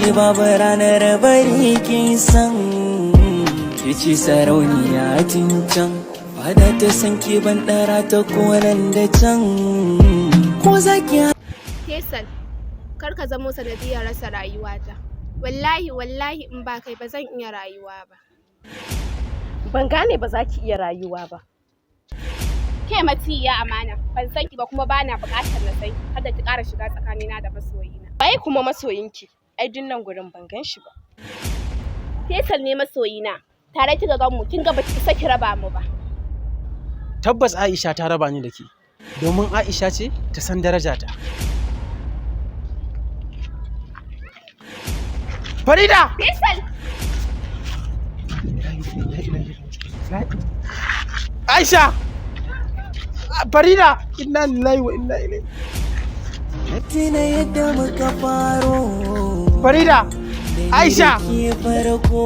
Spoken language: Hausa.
ki babu ranar bari kin san ki ci sarauniya tun can fada ta san ki ban dara ta koran da can ko zaki Faisal, kar ka zamo sanadiyar rasa rayuwata. Wallahi in ba kai ba zan iya rayuwa ba. Ban gane ba za ki iya rayuwa ba. Ke matiya amana, ban san ki ba kuma bana buƙatar na san ki. Kada ki ƙara shiga tsakanina da masoyina. Waye kuma masoyinki? Ai dinnan gurin ban gan shi ba. Faisal ne masoyina. Tare kika gan mu, kin ga baki isa ki raba mu ba. Tabbas Aisha ta raba ni da ke, domin Aisha ce ta san darajata. Farida! Faisal! Aisha! Farida! Inna lillahi wa inna ilaihi. tina yadda muka faro Farida! Aisha! ke farko